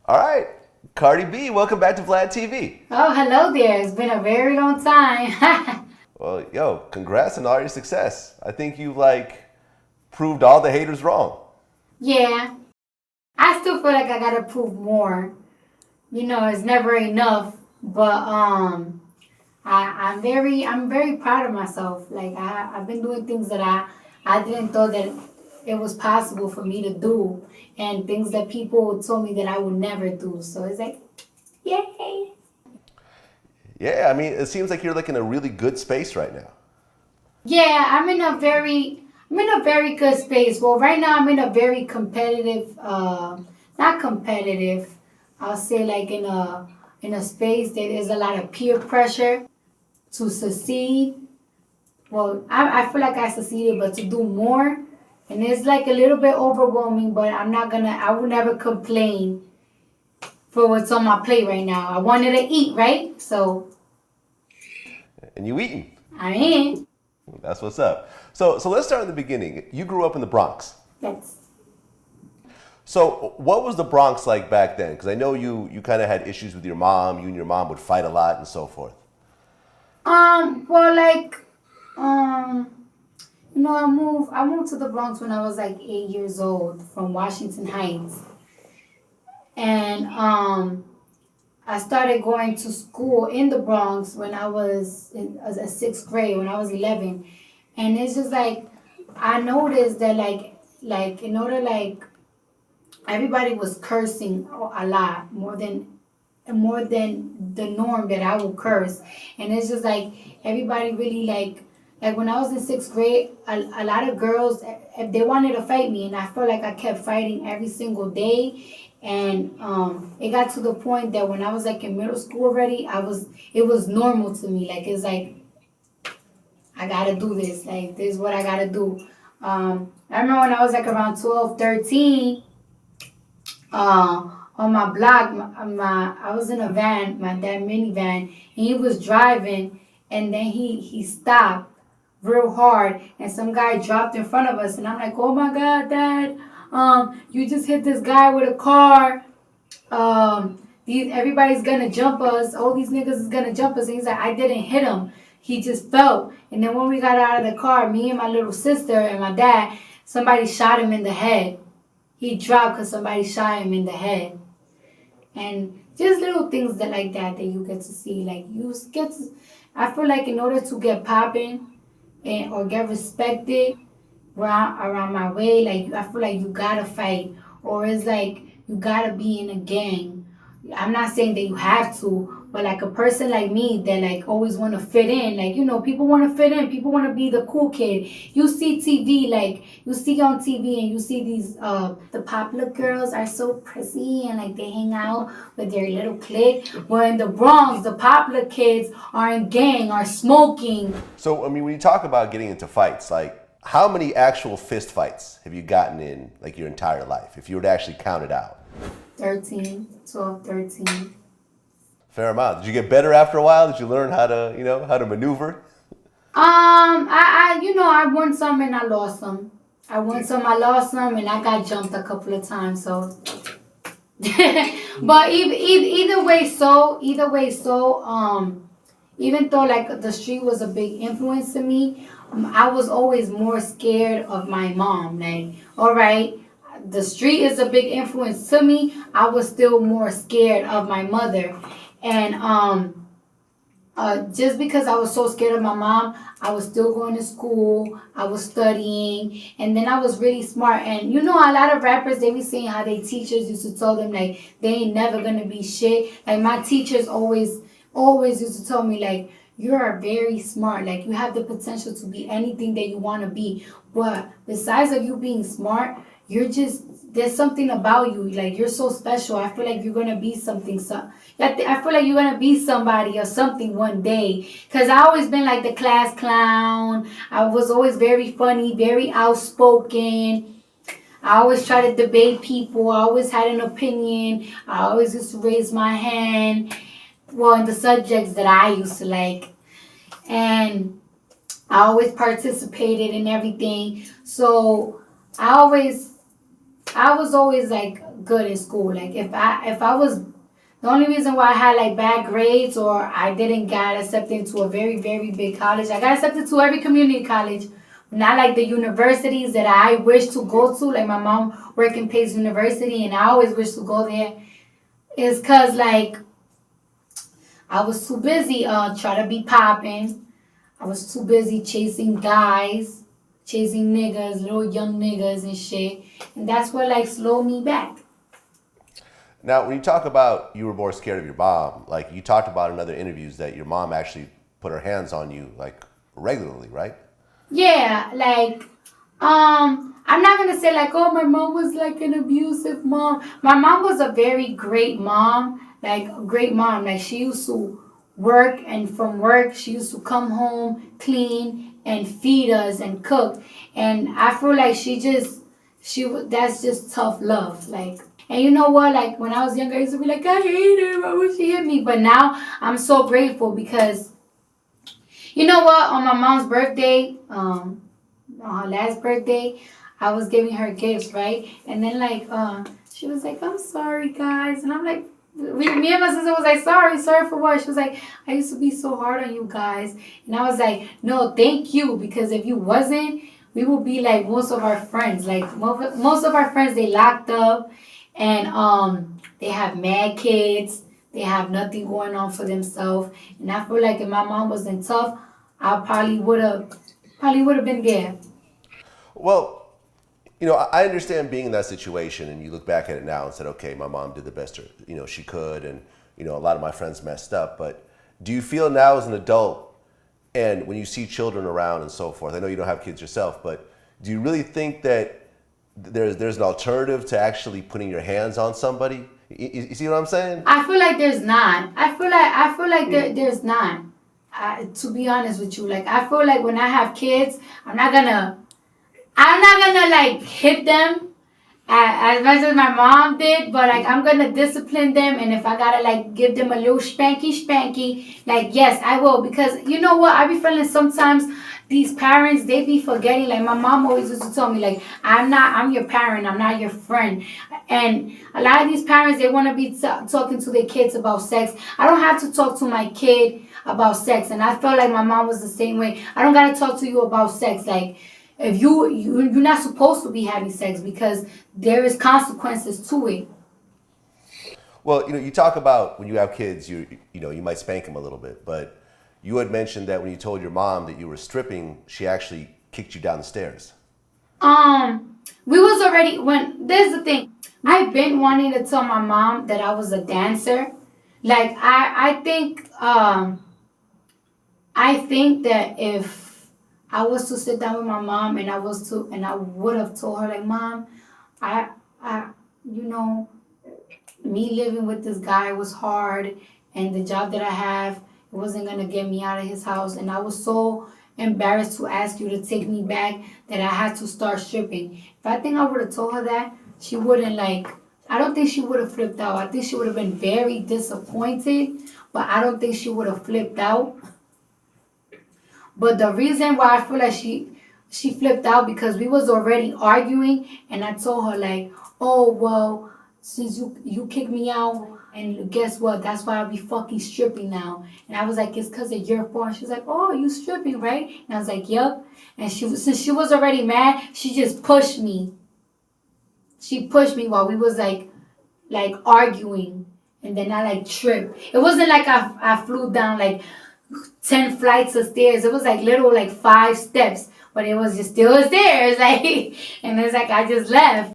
All right, Cardi B, welcome back to VladTV. Oh, hello there. It's been a very long time. Well, yo, congrats on all your success. I think you proved all the haters wrong. Yeah, I still feel like I gotta prove more. It's never enough. But I'm very proud of myself. Like I've been doing things that I didn't thought that it was possible for me to do, and things that people told me that I would never do. So it's like, yay. Yeah, I mean, it seems like you're in a really good space right now. Yeah, I'm in a very good space. Well, right now I'm in a very competitive, not competitive. I'll say like in a space that there's a lot of peer pressure to succeed. Well, I feel like I succeeded, but to do more, and it's like a little bit overwhelming. But I will never complain for what's on my plate right now. I wanted to eat, right? So And you eating. I'm in. That's what's up. So let's start in the beginning. You grew up in the Bronx. That's So what was the Bronx like back then? Because I know you kind of had issues with your mom. You and your mom would fight a lot and so forth. well, um, I moved to the Bronx when I was like 8 years old from Washington Heights, and I started going to school in the Bronx when I was in sixth grade when I was 11, and it's just like I noticed that in order everybody was cursing a lot more than the norm that I would curse. And it's just like everybody really like when I was in sixth grade, a lot of girls they wanted to fight me, and I felt like I kept fighting every single day. And it got to the point that when I was like in middle school already, it was normal to me. Like it's like I gotta do this. Like this is what I gotta do. I remember when I was like around 12, 13, on my block, I was in a van, my dad minivan, and he was driving, and then he stopped real hard, and some guy dropped in front of us, and I'm like, oh my God, Dad, you just hit this guy with a car. Everybody's gonna jump us. All these niggas is gonna jump us. And he's like, I didn't hit him. He just fell. And then when we got out of the car, me and my little sister and my dad, somebody shot him in the head. He dropped because somebody shot him in the head. And just little things that you get to see. Like you get to, I feel like in order to get popping and or get respected around my way, like I feel like you gotta fight, or it's like you gotta be in a gang. I'm not saying that you have to, but like a person like me that like always want to fit in, like people want to fit in, people want to be the cool kid. You see TV, like you see on TV, and you see these the popular girls are so prissy and like they hang out with their little clique. Well, in the Bronx, the popular kids are in gang, are smoking. So I mean, when you talk about getting into fights, how many actual fist fights have you gotten in your entire life, if you were to actually count it out? 13, 12, 13. Fair amount. Did you get better after a while? Did you learn how to maneuver? I won some and I lost some. I won some, I lost some, and I got jumped a couple of times. So, but either way, even though like the street was a big influence to me, I was always more scared of my mom. Like, all right, the street is a big influence to me. I was still more scared of my mother, and just because I was so scared of my mom, I was still going to school. I was studying, and then I was really smart. And a lot of rappers, they be saying how they teachers used to tell them like they ain't never gonna be shit. Like my teachers always used to tell me like you are very smart. Like you have the potential to be anything that you want to be. But besides of you being smart, there's something about you. Like you're so special. I feel like you're gonna be something. I feel like you're gonna be somebody or something one day. Cause I always been like the class clown. I was always very funny, very outspoken. I always try to debate people. I always had an opinion. I always used to raise my hand. Well, in the subjects that I used to like, and I always participated in everything. So I always I was always like good in school. Like if I was the only reason why I had like bad grades or I didn't get accepted into a very, very big college. I got accepted to every community college. Not like the universities that I wish to go to. Like my mom work in Pace University and I always wish to go there. Is cause like I was too busy trying to be popping. I was too busy chasing guys, chasing niggas, little young niggas and shit. And that's what like slowed me back. Now, when you talk about you were more scared of your mom, like you talked about in other interviews that your mom actually put her hands on you like regularly, right? Yeah, like I'm not gonna say like, oh, my mom was like an abusive mom. My mom was a very great mom, like a great mom. Like she used to work, and from work she used to come home, clean, and feed us and cook. And I feel like that's just tough love. Like, and you know what? Like when I was younger, I used to be like, I hate her. Why would she hit me? But now I'm so grateful because you know what? On my mom's birthday, on her last birthday, I was giving her gifts, right? And then like, she was like, "I'm sorry, guys," and I'm like, me and my sister was like, sorry for what? She was like, "I used to be so hard on you guys," and I was like, "No, thank you, because if you wasn't, we would be like most of our friends. Like most of our friends, they locked up, and they have mad kids." They have nothing going on for themselves, and I feel like if my mom wasn't tough, I probably would have been there. Well, you know, I understand being in that situation, and you look back at it now and said, okay, my mom did the best she could, and a lot of my friends messed up. But do you feel now as an adult, and when you see children around and so forth, I know you don't have kids yourself, but do you really think that there's an alternative to actually putting your hands on somebody? You see what I'm saying? I feel like there's not. I feel like there's not. To be honest with you, like I feel like when I have kids, I'm not gonna like hit them as much as my mom did, but like I'm gonna discipline them, and if I gotta like give them a little spanky, like yes, I will, because you know what, I be feeling sometimes these parents, they be forgetting. Like my mom always used to tell me, like I'm your parent, I'm not your friend. And a lot of these parents, they want to be talking to their kids about sex. I don't have to talk to my kid about sex, and I felt like my mom was the same way. I don't gotta talk to you about sex. Like if you're not supposed to be having sex, because there is consequences to it. Well, you talk about when you have kids, you might spank them a little bit, but you had mentioned that when you told your mom that you were stripping, she actually kicked you down the stairs. We was already, when there's the thing. I've been wanting to tell my mom that I was a dancer. Like I think that if I was to sit down with my mom and I would have told her like, Mom, I you know, me living with this guy was hard, and the job that I have, it wasn't gonna get me out of his house, and I was so embarrassed to ask you to take me back that I had to start stripping. If I think I would have told her that, she wouldn't like. I don't think she would have flipped out. I think she would have been very disappointed, but I don't think she would have flipped out. But the reason why I feel like she flipped out, because we was already arguing, and I told her like, oh well, since you kicked me out, and guess what? That's why I'll be fucking stripping now. And I was like, it's because of your fault. And she's like, oh, you stripping, right? And I was like, yep. And since she was already mad, she just pushed me. She pushed me while we was like arguing, and then I like tripped. It wasn't like I flew down like 10 flights of stairs. It was like little like 5 steps, but it was just still stairs. Like, and it's like I just left.